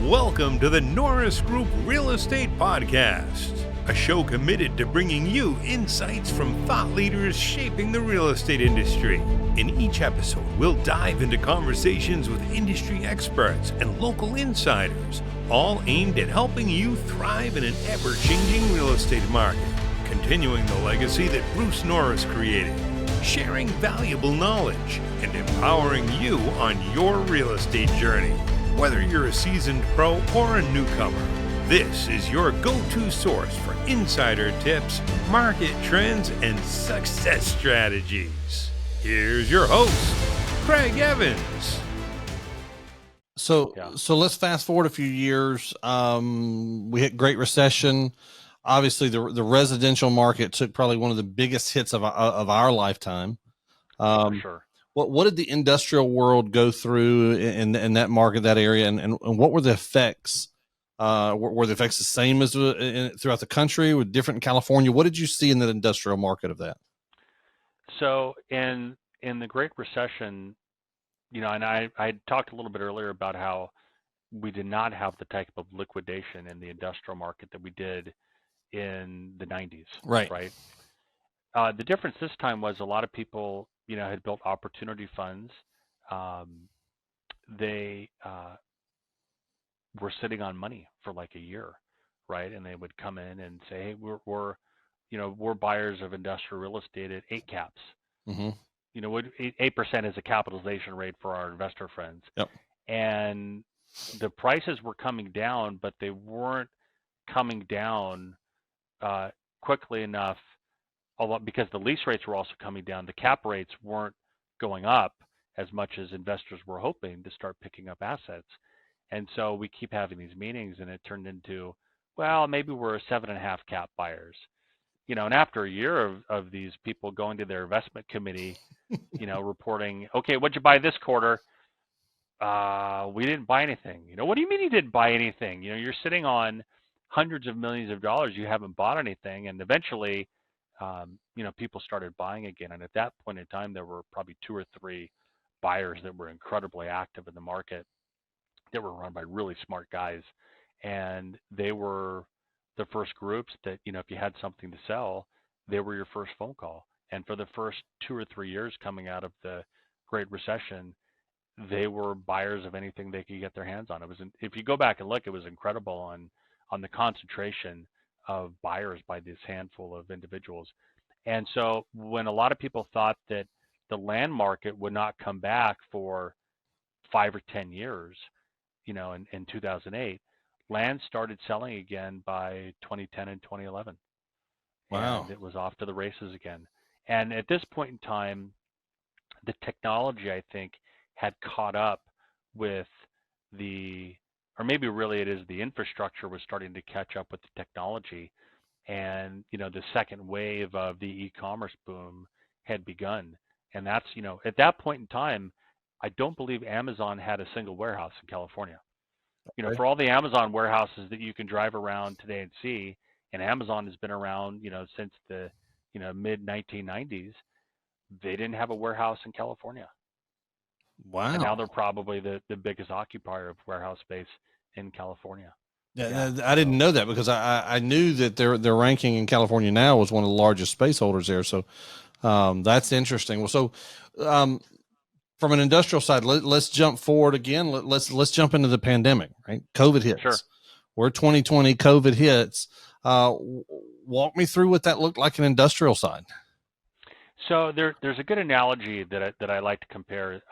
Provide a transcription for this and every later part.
Welcome to the Norris Group Real Estate Podcast, a show committed to bringing you insights from thought leaders shaping the real estate industry. In each episode, we'll dive into conversations with industry experts and local insiders, all aimed at helping you thrive in an ever-changing real estate market, continuing the legacy that Bruce Norris created, sharing valuable knowledge, and empowering you on your real estate journey. Whether you're a seasoned pro or a newcomer, this is your go-to source for insider tips, market trends, and success strategies. Here's your host, Craig Evans. So let's fast forward a few years. We hit Great Recession. Obviously, the residential market took probably one of the biggest hits of our lifetime. For sure. What did the industrial world go through in that market, that area, and what were the effects? Were the effects the same as throughout the country? Were different in California? What did you see in the industrial market of that? So in the Great Recession, and I talked a little bit earlier about how we did not have the type of liquidation in the industrial market that we did in the 90s. Right. The difference this time was a lot of people, had built opportunity funds. They were sitting on money for like a year, right? And they would come in and say, "Hey, we're buyers of industrial real estate at 8 caps." Mm-hmm. 8% is a capitalization rate for our investor friends. Yep. And the prices were coming down, but they weren't coming down quickly enough. Because the lease rates were also coming down, the cap rates weren't going up as much as investors were hoping to start picking up assets. And so we keep having these meetings, and it turned into, well, maybe we're 7.5 cap buyers. And after a year of these people going to their investment committee, reporting, okay, what'd you buy this quarter? We didn't buy anything. What do you mean you didn't buy anything? You're sitting on hundreds of millions of dollars. You haven't bought anything. And eventually, people started buying again. And at that point in time, there were probably 2 or 3 buyers that were incredibly active in the market that were run by really smart guys. And they were the first groups that, if you had something to sell, they were your first phone call. And for the first 2 or 3 years coming out of the Great Recession, they were buyers of anything they could get their hands on. If you go back and look, it was incredible on the concentration of buyers by this handful of individuals. And so when a lot of people thought that the land market would not come back for 5 or 10 years, in 2008, land started selling again by 2010 and 2011. Wow. And it was off to the races again. And at this point in time, the technology, I think, had caught up with or maybe really it is the infrastructure was starting to catch up with the technology. And, the second wave of the e-commerce boom had begun. And that's, at that point in time, I don't believe Amazon had a single warehouse in California. Okay. For all the Amazon warehouses that you can drive around today and see, and Amazon has been around, since the, mid 1990s, they didn't have a warehouse in California. Wow. And now they're probably the biggest occupier of warehouse space in California. Yeah. I didn't know that because I knew that their ranking in California now was one of the largest space holders there. So that's interesting. Well, so from an industrial side, let's jump forward again. Let's jump into the pandemic, right? COVID hits. Sure. We're 2020, COVID hits. Walk me through what that looked like in industrial side. So there's a good analogy that I like to compare.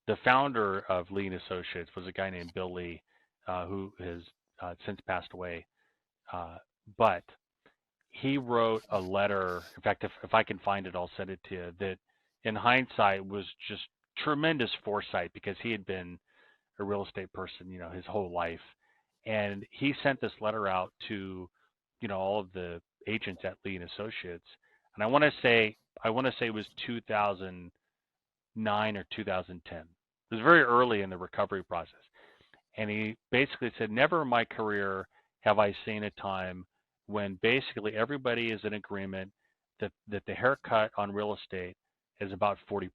The founder of Lee & Associates was a guy named Bill Lee, who has since passed away. But he wrote a letter. In fact, if I can find it, I'll send it to you. That in hindsight was just tremendous foresight because he had been a real estate person, his whole life. And he sent this letter out to, all of the agents at Lee & Associates. And I want to say it was 2009 or 2010. It was very early in the recovery process. And he basically said, never in my career have I seen a time when basically everybody is in agreement that the haircut on real estate is about 40%,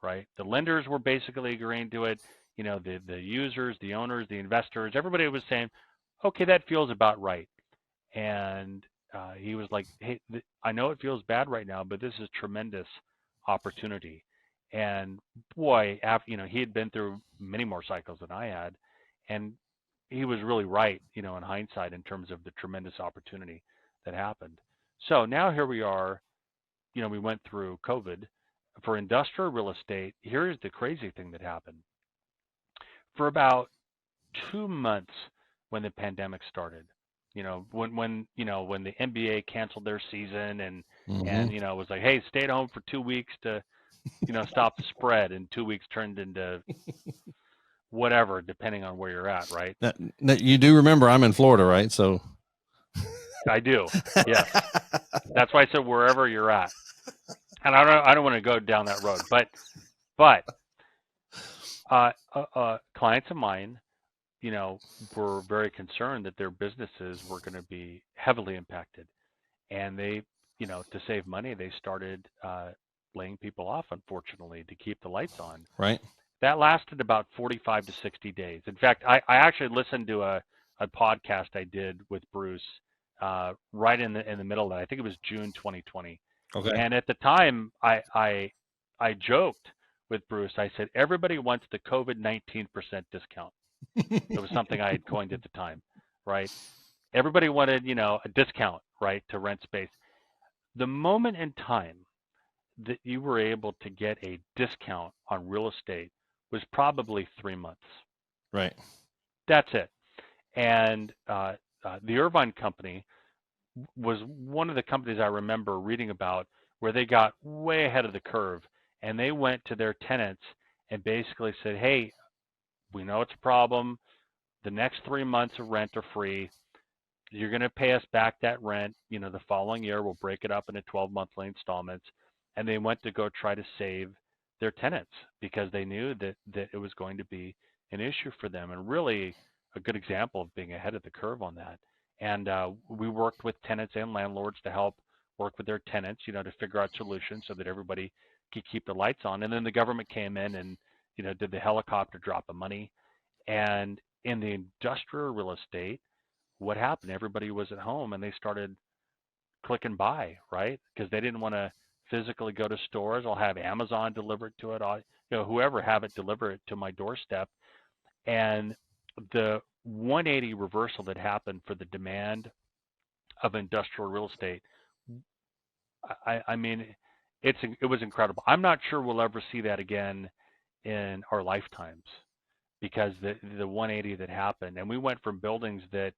right? The lenders were basically agreeing to it. the users, the owners, the investors, everybody was saying, okay, that feels about right. And he was like, hey, I know it feels bad right now, but this is tremendous opportunity. And boy, after, he had been through many more cycles than I had, and he was really right, in hindsight, in terms of the tremendous opportunity that happened. So now here we are, we went through COVID. For industrial real estate, here's the crazy thing that happened. For about 2 months when the pandemic started, when the NBA canceled their season and it was like, hey, stay at home for 2 weeks to stop the spread, and 2 weeks turned into whatever, depending on where you're at, right? Now, you do remember I'm in Florida, right? So I do. Yes. That's why I said wherever you're at. And I don't want to go down that road, but clients of mine, were very concerned that their businesses were going to be heavily impacted, and they, to save money, they started laying people off, unfortunately, to keep the lights on. Right. That lasted about 45 to 60 days. In fact, I actually listened to a podcast I did with Bruce right in the middle of that. I think it was June 2020. Okay. And at the time, I joked with Bruce. I said, everybody wants the COVID 19% discount. It was something I had coined at the time, right? Everybody wanted, a discount, right, to rent space. The moment in time that you were able to get a discount on real estate was probably 3 months. Right. That's it. And the Irvine Company was one of the companies I remember reading about where they got way ahead of the curve, and they went to their tenants and basically said, hey, we know it's a problem. The next 3 months of rent are free. You're going to pay us back that rent, the following year. We'll break it up into 12-monthly installments. And they went to go try to save their tenants because they knew that it was going to be an issue for them, and really a good example of being ahead of the curve on that. And we worked with tenants and landlords to help work with their tenants, to figure out solutions so that everybody could keep the lights on. And then the government came in and, did the helicopter drop of money. And in the industrial real estate, what happened? Everybody was at home and they started clicking buy, right? Because they didn't want to physically go to stores. I'll have Amazon deliver it to it. Whoever have it deliver it to my doorstep. And the 180 reversal that happened for the demand of industrial real estate, I mean, it was incredible. I'm not sure we'll ever see that again in our lifetimes, because the 180 that happened, and we went from buildings that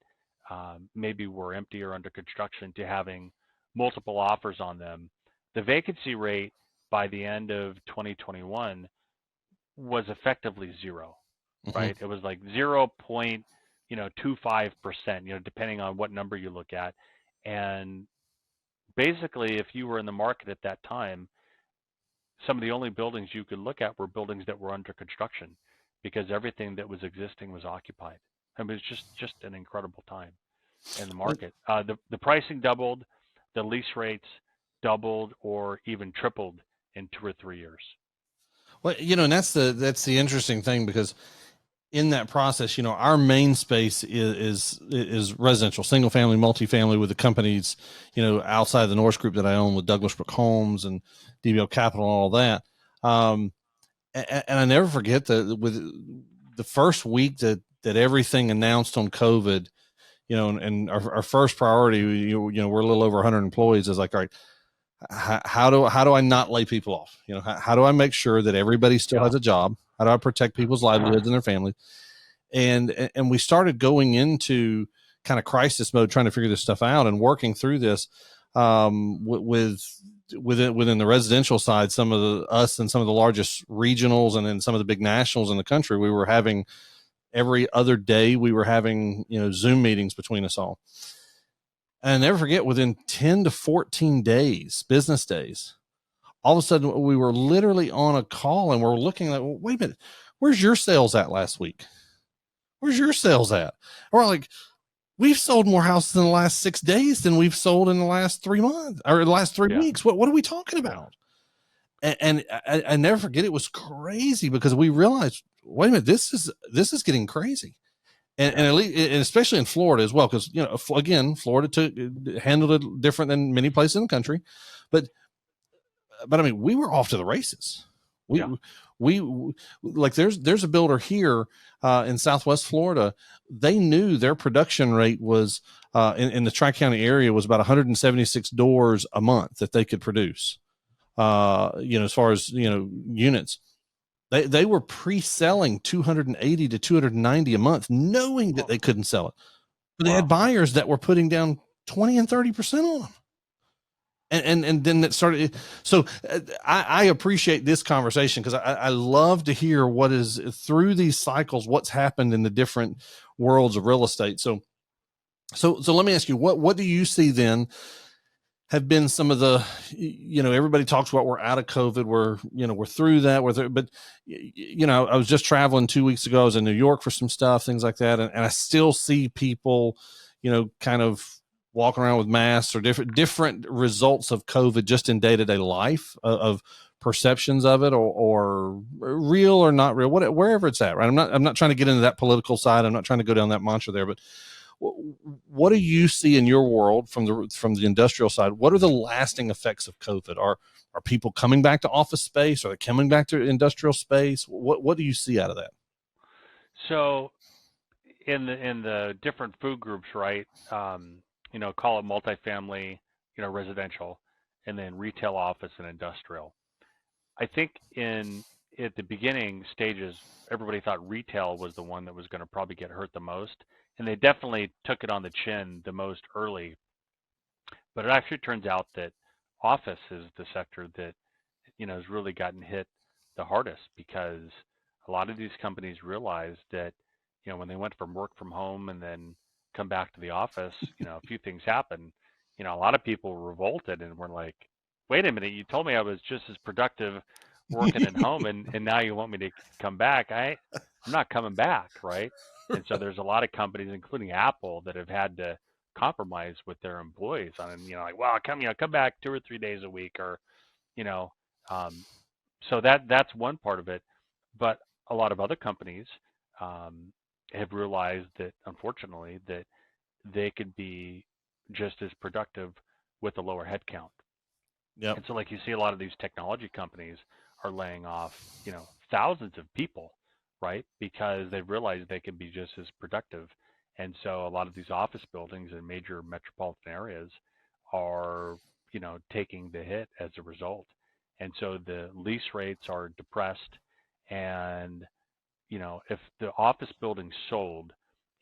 maybe were empty or under construction to having multiple offers on them. The vacancy rate by the end of 2021 was effectively zero, right? It was like 0.25%, depending on what number you look at. And basically, if you were in the market at that time, some of the only buildings you could look at were buildings that were under construction, because everything that was existing was occupied. I mean, it was just an incredible time in the market. The pricing doubled, the lease rates doubled or even tripled in 2 or 3 years. Well, and that's the interesting thing, because in that process, our main space is residential, single family, multifamily, with the companies, outside the Norris group that I own with Douglas Brook Homes and DBL Capital and all that. And I never forget that with the first week that everything announced on COVID, and our first priority, we're a little over 100 employees, is like, all right, how do I not lay people off? How do I make sure that everybody still has a job? How do I protect people's livelihoods and their families? And we started going into kind of crisis mode, trying to figure this stuff out and working through this within the residential side. Some of us and some of the largest regionals and then some of the big nationals in the country, we were having every other day, we were having, Zoom meetings between us all. And I never forget, within 10 to 14 days, business days, all of a sudden we were literally on a call and we're looking like, well, wait a minute, where's your sales at last week? Where's your sales at? And we're like, we've sold more houses in the last 6 days than we've sold in the last 3 months or the last 3 weeks. What are we talking about? And I never forget, it was crazy because we realized, wait a minute, this is getting crazy. And at least, and especially in Florida as well, because, again, Florida handled it different than many places in the country, but I mean, we were off to the races. We like there's a builder here in Southwest Florida. They knew their production rate was in the Tri-County area was about 176 doors a month that they could produce. As far as units. They were pre-selling 280 to 290 a month, knowing that they couldn't sell it. But they had buyers that were putting down 20 and 30% on them. And then it started. So I appreciate this conversation because I love to hear what is through these cycles, what's happened in the different worlds of real estate. So let me ask you, what do you see then have been some of the, everybody talks about we're out of COVID, we're through that, but I was just traveling 2 weeks ago. I was in New York for some stuff, things like that. And I still see people, kind of walking around with masks or different results of COVID just in day-to-day life of perceptions of it or real or not real, wherever it's at, right? I'm not trying to get into that political side. I'm not trying to go down that mantra there, but what do you see in your world from the industrial side? What are the lasting effects of COVID? Are people coming back to office space? Are they coming back to industrial space? What do you see out of that? So in the different food groups, right? Call it multifamily, residential, and then retail, office, and industrial. I think at the beginning stages, everybody thought retail was the one that was going to probably get hurt the most, and they definitely took it on the chin the most early. But it actually turns out that office is the sector that has really gotten hit the hardest, because a lot of these companies realized that when they went from work from home and then come back to the office, a few things happened. A lot of people revolted and were like, wait a minute, you told me I was just as productive working at home, and now you want me to come back. I'm not coming back, right? And so there's a lot of companies, including Apple, that have had to compromise with their employees on, like, well, come back 2 or 3 days a week, or, so that's one part of it. But a lot of other companies have realized that, unfortunately, that they could be just as productive with a lower headcount. Yep. And so, like, you see a lot of these technology companies are laying off, thousands of people, right? Because they've realized they can be just as productive. And so a lot of these office buildings in major metropolitan areas are, taking the hit as a result. And so the lease rates are depressed. And, if the office building sold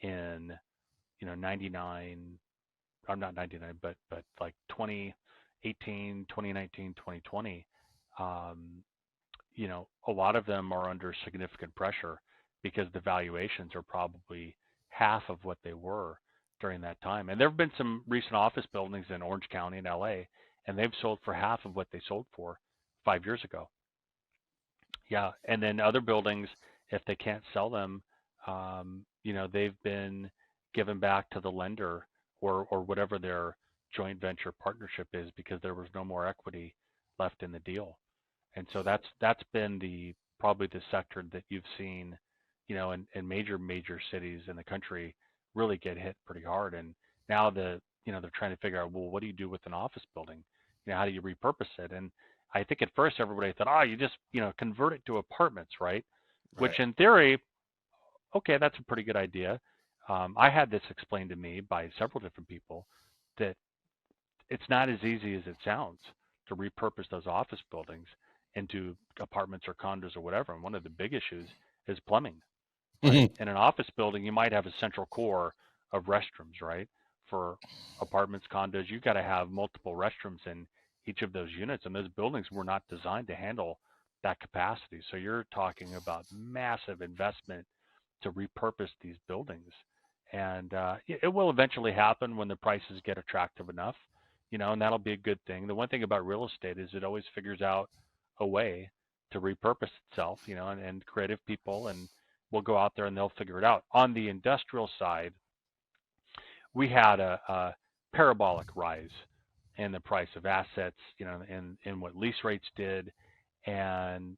in, 99, I'm not 99, but like 2018, 2019, 2020, a lot of them are under significant pressure because the valuations are probably half of what they were during that time. And there have been some recent office buildings in Orange County and LA, and they've sold for half of what they sold for 5 years ago. Yeah, and then other buildings, if they can't sell them, they've been given back to the lender or whatever their joint venture partnership is, because there was no more equity left in the deal. And so that's been probably the sector that you've seen, in major cities in the country really get hit pretty hard. And now they're trying to figure out, well, what do you do with an office building? How do you repurpose it? And I think at first everybody thought, you just, convert it to apartments, right? Which in theory, okay, that's a pretty good idea. I had this explained to me by several different people that it's not as easy as it sounds to repurpose those office buildings into apartments or condos or whatever. And one of the big issues is plumbing. Right? Mm-hmm. In an office building, you might have a central core of restrooms, right? For apartments, condos, you've got to have multiple restrooms in each of those units, and those buildings were not designed to handle that capacity. So you're talking about massive investment to repurpose these buildings. And it will eventually happen when the prices get attractive enough, and that'll be a good thing. The one thing about real estate is it always figures out a way to repurpose itself, and creative people and will go out there and they'll figure it out. On the industrial side, we had a parabolic rise in the price of assets, in what lease rates did. And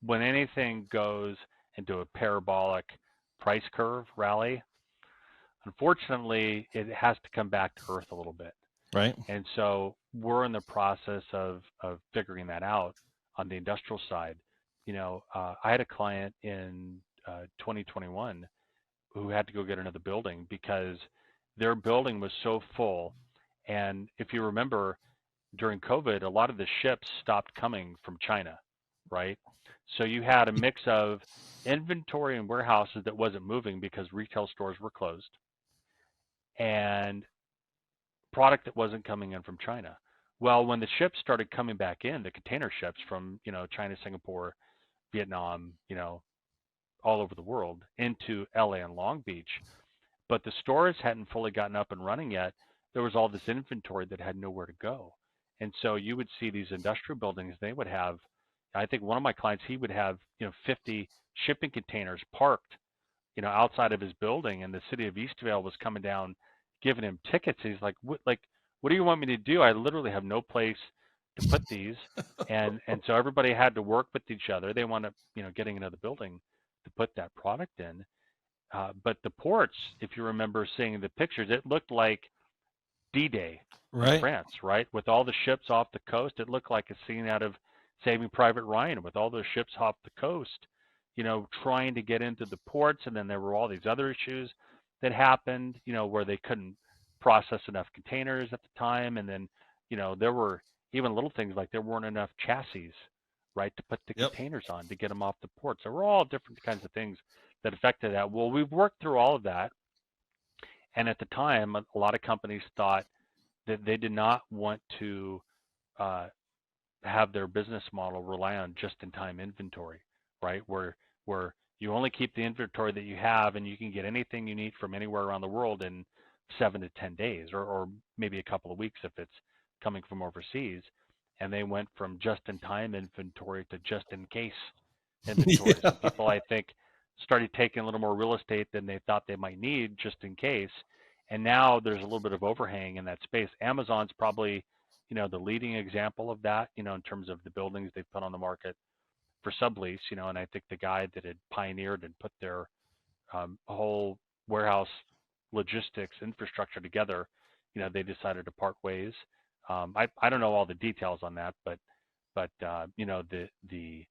when anything goes into a parabolic price curve rally, unfortunately, it has to come back to earth a little bit. Right. And so we're in the process of figuring that out on the industrial side. I had a client in 2021 who had to go get another building because their building was so full. And if you remember, during COVID, a lot of the ships stopped coming from China, right? So you had a mix of inventory and warehouses that wasn't moving because retail stores were closed, and product that wasn't coming in from China. Well, when the ships started coming back in, the container ships from, China, Singapore, Vietnam, all over the world into LA and Long Beach, but the stores hadn't fully gotten up and running yet. There was all this inventory that had nowhere to go. And so you would see these industrial buildings, they would have, I think one of my clients, he would have, 50 shipping containers parked, outside of his building, and the city of Eastvale was coming down giving him tickets. He's like, what do you want me to do? I literally have no place to put these. And so everybody had to work with each other. They wound up, getting another building to put that product in. But the ports, if you remember seeing the pictures, it looked like D-Day in France, right? With all the ships off the coast, it looked like a scene out of Saving Private Ryan with all those ships off the coast, trying to get into the ports. And then there were all these other issues that happened, where they couldn't process enough containers at the time. And then, there were even little things like there weren't enough chassis, right, to put the containers on to get them off the ports. There were all different kinds of things that affected that. Well, we've worked through all of that. And at the time, a lot of companies thought that they did not want to have their business model rely on just-in-time inventory, right? Where you only keep the inventory that you have, and you can get anything you need from anywhere around the world in 7 to 10 days, or maybe a couple of weeks if it's coming from overseas. And they went from just-in-time inventory to just-in-case inventory. So people, I think, started taking a little more real estate than they thought they might need just in case. And now there's a little bit of overhang in that space. Amazon's probably, the leading example of that, in terms of the buildings they've put on the market for sublease, and I think the guy that had pioneered and put their whole warehouse logistics infrastructure together, they decided to part ways. I don't know all the details on that, but the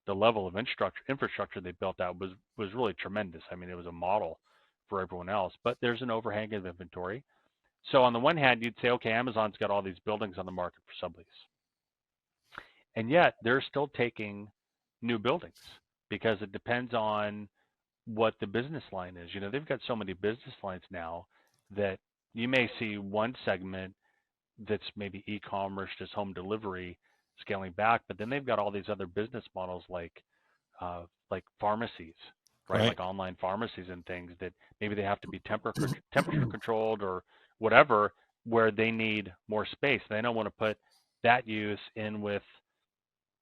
level of infrastructure they built out was really tremendous. I mean, it was a model for everyone else, but there's an overhang of inventory. So on the one hand, you'd say, okay, Amazon's got all these buildings on the market for sublease. And yet they're still taking new buildings because it depends on what the business line is. They've got so many business lines now that you may see one segment that's maybe e-commerce, just home delivery, scaling back, but then they've got all these other business models like pharmacies, right? Like online pharmacies and things that maybe they have to be temperature controlled or whatever, where they need more space. They don't want to put that use in with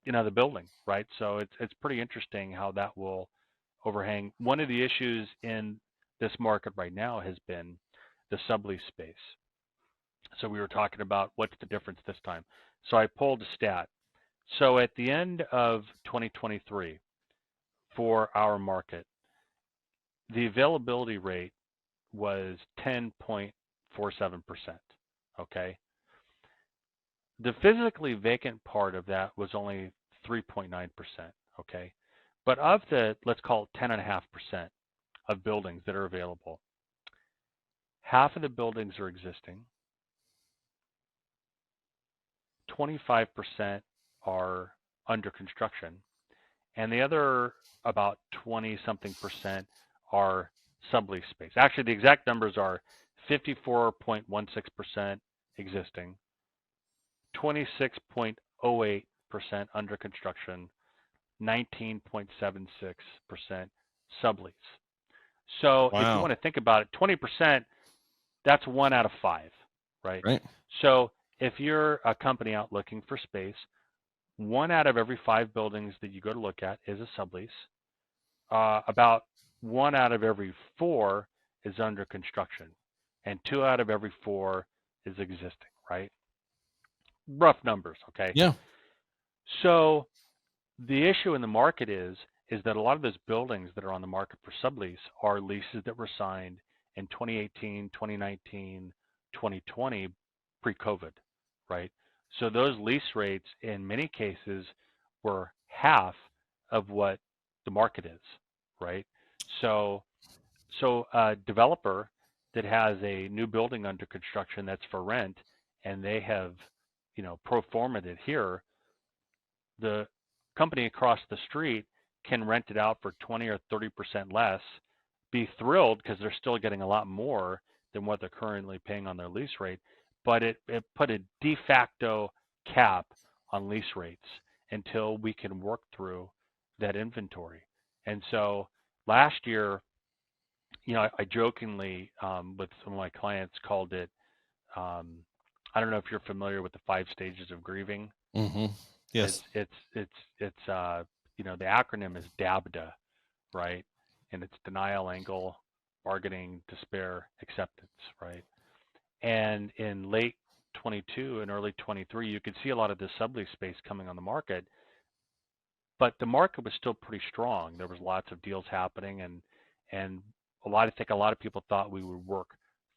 the building, right? So it's pretty interesting how that will overhang. One of the issues in this market right now has been the sublease space. So we were talking about what's the difference this time. So I pulled a stat. So at the end of 2023, for our market, the availability rate was 10.47%, okay? The physically vacant part of that was only 3.9%, okay? But of the, let's call it 10.5% of buildings that are available, half of the buildings are existing, 25% are under construction, and the other about 20-something% are sublease space. Actually, the exact numbers are 54.16% existing, 26.08% under construction, 19.76% sublease. So if you want to think about it, 20%, that's 1 out of 5, right? So if you're a company out looking for space, 1 out of every 5 buildings that you go to look at is a sublease. About 1 out of every 4 is under construction, and 2 out of every 4 is existing, right? Rough numbers, okay? Yeah. So the issue in the market is that a lot of those buildings that are on the market for sublease are leases that were signed in 2018, 2019, 2020, pre-COVID, right? So those lease rates in many cases were half of what the market is, right? So a developer that has a new building under construction that's for rent and they have, pro forma'd it here, the company across the street can rent it out for 20 or 30% less, be thrilled because they're still getting a lot more than what they're currently paying on their lease rate, but it put a de facto cap on lease rates until we can work through that inventory. And so last year, I jokingly with some of my clients called it, I don't know if you're familiar with the 5 stages of grieving. Mm-hmm. Yes. It's the acronym is DABDA, right? And it's denial, angle, bargaining, despair, acceptance, right? And in late 22 and early 23, you could see a lot of the sublease space coming on the market, but the market was still pretty strong. There was lots of deals happening, and I think a lot of people thought we would work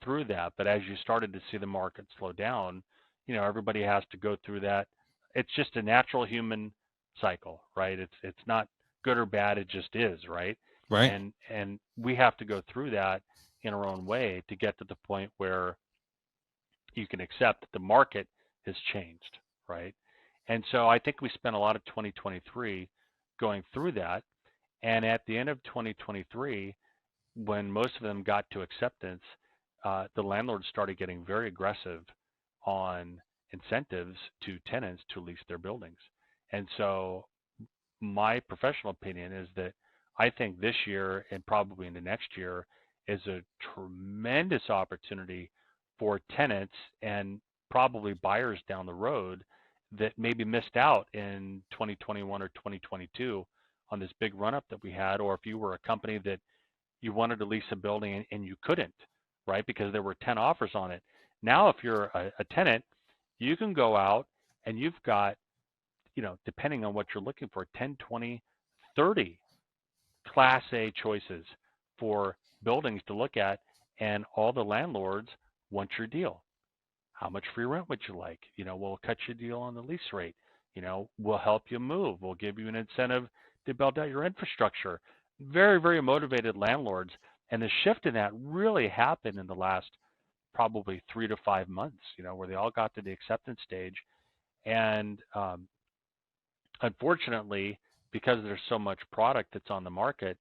through that. But as you started to see the market slow down, everybody has to go through that. It's just a natural human cycle, right? It's not good or bad. It just is, right? Right. And we have to go through that in our own way to get to the point where you can accept that the market has changed, right? And so I think we spent a lot of 2023 going through that. And at the end of 2023, when most of them got to acceptance, the landlords started getting very aggressive on incentives to tenants to lease their buildings. And so my professional opinion is that I think this year and probably into next year is a tremendous opportunity for tenants and probably buyers down the road that maybe missed out in 2021 or 2022 on this big run up that we had, or if you were a company that you wanted to lease a building and you couldn't, right? Because there were 10 offers on it. Now, if you're a tenant, you can go out and you've got, depending on what you're looking for, 10, 20, 30 Class A choices for buildings to look at, and all the landlords want your deal. How much free rent would you like? We'll cut you a deal on the lease rate. We'll help you move. We'll give you an incentive to build out your infrastructure. Very, very motivated landlords. And the shift in that really happened in the last probably 3 to 5 months, where they all got to the acceptance stage. And unfortunately, because there's so much product that's on the market,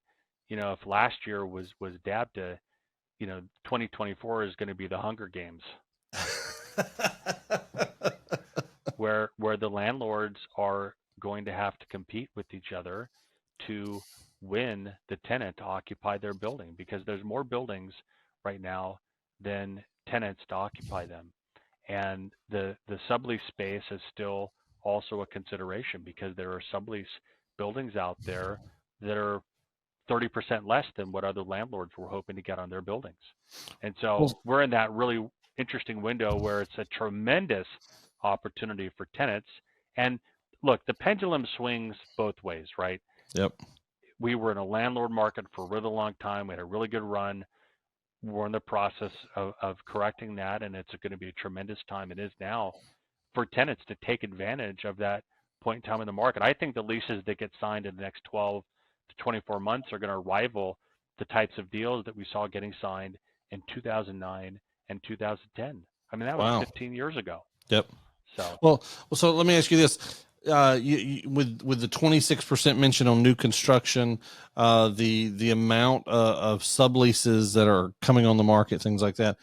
if last year was DABDA, 2024 is going to be the Hunger Games. where the landlords are going to have to compete with each other to win the tenant to occupy their building, because there's more buildings right now than tenants to occupy them. And the sublease space is still also a consideration, because there are sublease buildings out there that are 30% less than what other landlords were hoping to get on their buildings. And so we're in that really interesting window where it's a tremendous opportunity for tenants. And look, the pendulum swings both ways, right? Yep. We were in a landlord market for a really long time. We had a really good run. We're in the process of correcting that, and it's going to be a tremendous time. It is now for tenants to take advantage of that point in time in the market. I think the leases that get signed in the next 12 to 24 months are going to rival the types of deals that we saw getting signed in 2009 and 2010. I mean, that was 15 years ago. Yep. So let me ask you this: with the 26% mention on new construction, the amount of subleases that are coming on the market, things like that.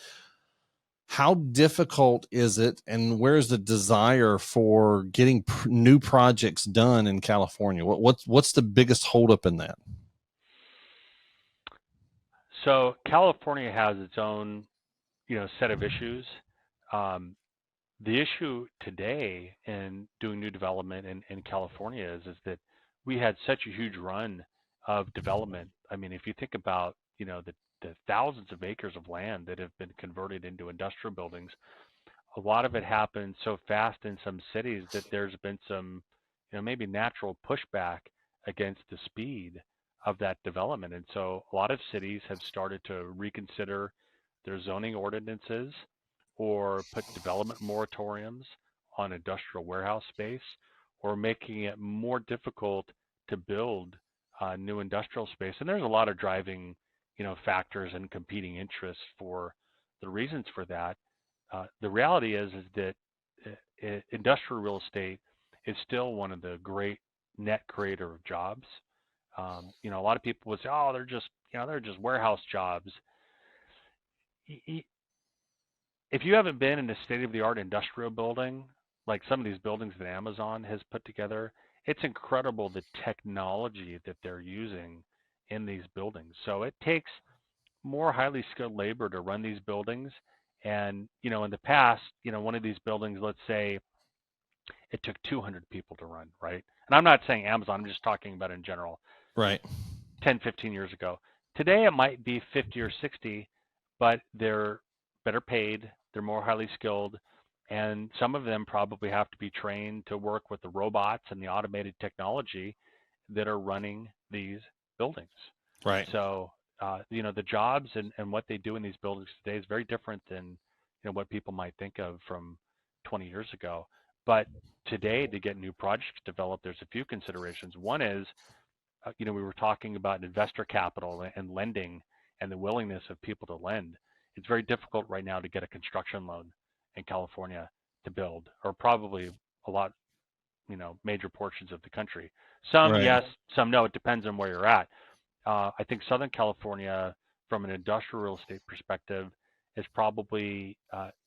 How difficult is it, and where's the desire for getting new projects done in California? What's the biggest holdup in that? So California has its own, set of issues. The issue today in doing new development in California is that we had such a huge run of development. I mean, if you think about, the thousands of acres of land that have been converted into industrial buildings, a lot of it happened so fast in some cities that there's been some, maybe natural pushback against the speed of that development. And so a lot of cities have started to reconsider their zoning ordinances or put development moratoriums on industrial warehouse space, or making it more difficult to build new industrial space. And there's a lot of driving, factors and competing interests for the reasons for that. The reality is that industrial real estate is still one of the great net creator of jobs. A lot of people would say, "Oh, they're just warehouse jobs." If you haven't been in a state-of-the-art industrial building, like some of these buildings that Amazon has put together, it's incredible the technology that they're using in these buildings. So it takes more highly skilled labor to run these buildings. And, in the past, one of these buildings, let's say it took 200 people to run, right? And I'm not saying Amazon, I'm just talking about in general. Right. 10, 15 years ago. Today it might be 50 or 60, but they're better paid, they're more highly skilled, and some of them probably have to be trained to work with the robots and the automated technology that are running these buildings. Right. So, the jobs and what they do in these buildings today is very different than, what people might think of from 20 years ago. But today, to get new projects developed, there's a few considerations. One is, we were talking about investor capital and lending and the willingness of people to lend. It's very difficult right now to get a construction loan in California to build, or probably a lot, major portions of the country. Some Right. yes, some no. It depends on where you're at. I think Southern California, from an industrial real estate perspective, is probably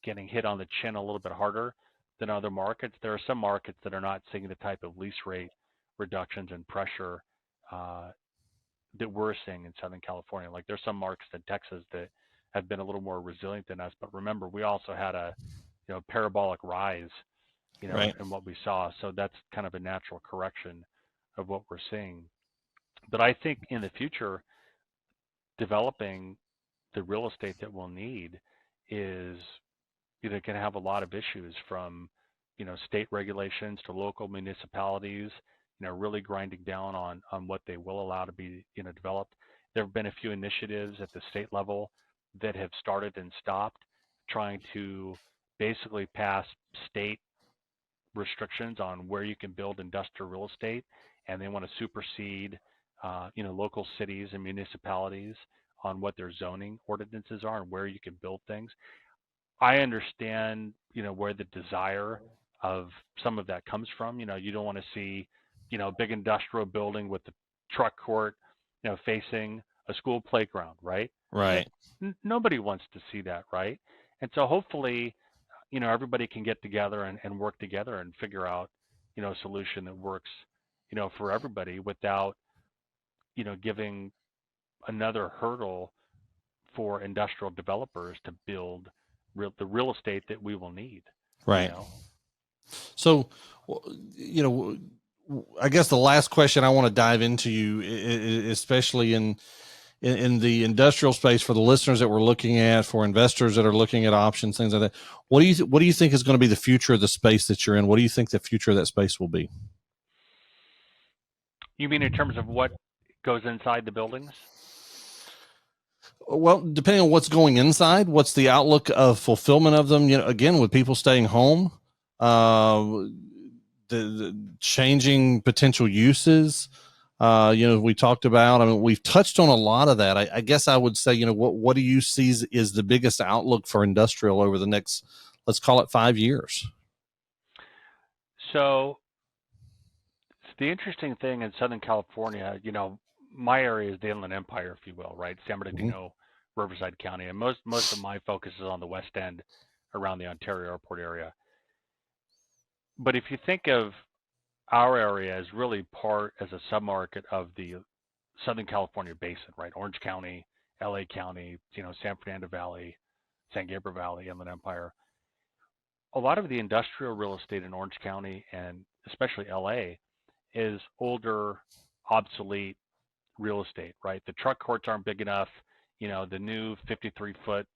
getting hit on the chin a little bit harder than other markets. There are some markets that are not seeing the type of lease rate reductions and pressure that we're seeing in Southern California. Like there's some markets in Texas that have been a little more resilient than us. But remember, we also had a parabolic rise, Right. in what we saw. So that's kind of a natural correction of what we're seeing. But I think in the future, developing the real estate that we'll need is going to have a lot of issues, from state regulations to local municipalities really grinding down on what they will allow to be developed. There have been a few initiatives at the state level that have started and stopped, trying to basically pass state restrictions on where you can build industrial real estate, and they want to supersede local cities and municipalities on what their zoning ordinances are and where you can build things. I understand where the desire of some of that comes from. You don't want to see a big industrial building with the truck court facing a school playground, right? Right. Nobody wants to see that, right? And so hopefully everybody can get together and work together and figure out a solution that works for everybody, without giving another hurdle for industrial developers to build the real estate that we will need. Right. So, I guess the last question I want to dive into you, especially in the industrial space, for the listeners that we're looking at, for investors that are looking at options, things like that. What do you think is going to be the future of the space that you're in? What do you think the future of that space will be? You mean in terms of what goes inside the buildings? Well, depending on what's going inside, what's the outlook of fulfillment of them? Again, with people staying home, the changing potential uses. We talked about. I mean, we've touched on a lot of that. I guess I would say, what do you see is the biggest outlook for industrial over the next, let's call it 5 years? So, the interesting thing in Southern California, my area is the Inland Empire, if you will, right? San Bernardino, Riverside County, and most of my focus is on the West End, around the Ontario Airport area. But if you think of our area as really as a submarket of the Southern California basin, right? Orange County, LA County, San Fernando Valley, San Gabriel Valley, Inland Empire. A lot of the industrial real estate in Orange County, and especially LA, is older, obsolete real estate, right? The truck courts aren't big enough. The new 53-foot,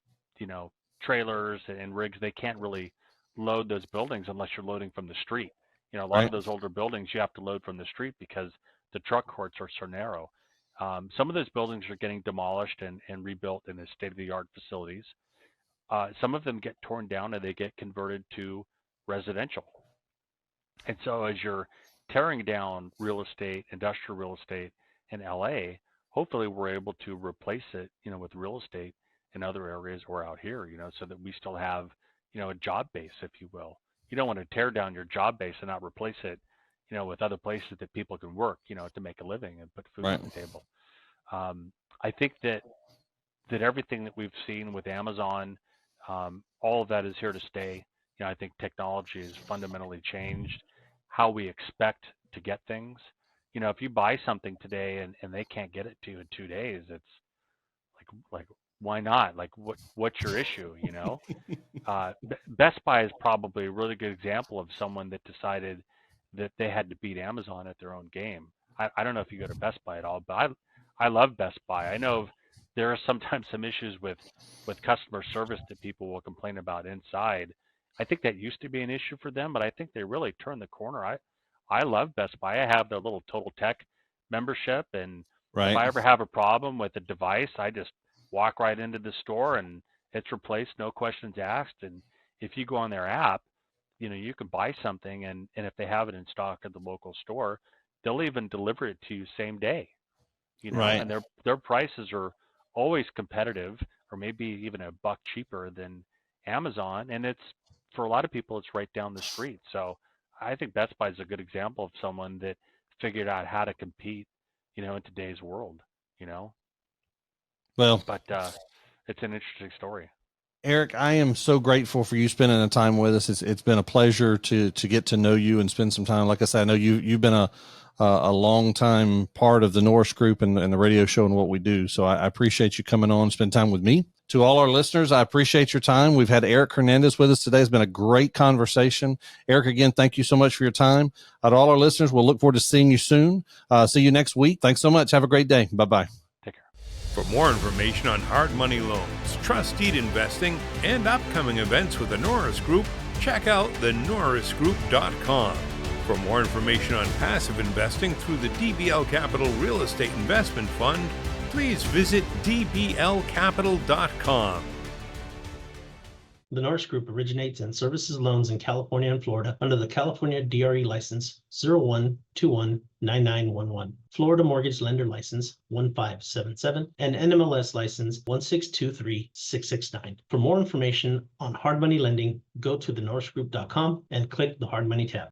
trailers and rigs, they can't really load those buildings unless you're loading from the street. You know, a lot of those older buildings you have to load from the street because the truck courts are so narrow. Some of those buildings are getting demolished and rebuilt into state-of-the-art facilities. Some of them get torn down and they get converted to residential. And so as you're tearing down real estate, industrial real estate in LA, hopefully we're able to replace it, you know, with real estate in other areas or out here, you know, so that we still have, you know, a job base, if you will. You don't want to tear down your job base and not replace it, you know, with other places that people can work, you know, to make a living and put food on the table. I think that everything that we've seen with Amazon, all of that is here to stay. You know, I think technology has fundamentally changed how we expect to get things. You know, if you buy something today and they can't get it to you in 2 days, it's like why not? Like what's your issue? You know, Best Buy is probably a really good example of someone that decided that they had to beat Amazon at their own game. I don't know if you go to Best Buy at all, but I love Best Buy. I know there are sometimes some issues with customer service that people will complain about inside. I think that used to be an issue for them, but I think they really turned the corner. I love Best Buy. I have their little Total Tech membership, and if I ever have a problem with a device, I just walk right into the store and it's replaced, no questions asked. And if you go on their app, you know, you can buy something, and if they have it in stock at the local store, they'll even deliver it to you same day. You know, and their prices are always competitive, or maybe even a buck cheaper than Amazon. And it's, for a lot of people, it's right down the street. So I think Best Buy is a good example of someone that figured out how to compete, you know, in today's world, you know. Well, but it's an interesting story. Erik, I am so grateful for you spending the time with us. It's been a pleasure to get to know you and spend some time. Like I said, I know you've been a long time part of the Norris Group and the radio show and what we do. So I appreciate you coming on and spend time with me. To all our listeners, I appreciate your time. We've had Erik Hernandez with us today. It's been a great conversation. Erik, again, thank you so much for your time. To all our listeners, we'll look forward to seeing you soon. See you next week. Thanks so much. Have a great day. Bye-bye. Take care. For more information on hard money loans, trust deed investing, and upcoming events with the Norris Group, check out thenorrisgroup.com. For more information on passive investing through the DBL Capital Real Estate Investment Fund, please visit dblcapital.com. The Norris Group originates and services loans in California and Florida under the California DRE license 01219911, Florida Mortgage Lender license 1577, and NMLS license 1623669. For more information on hard money lending, go to thenorrisgroup.com and click the hard money tab.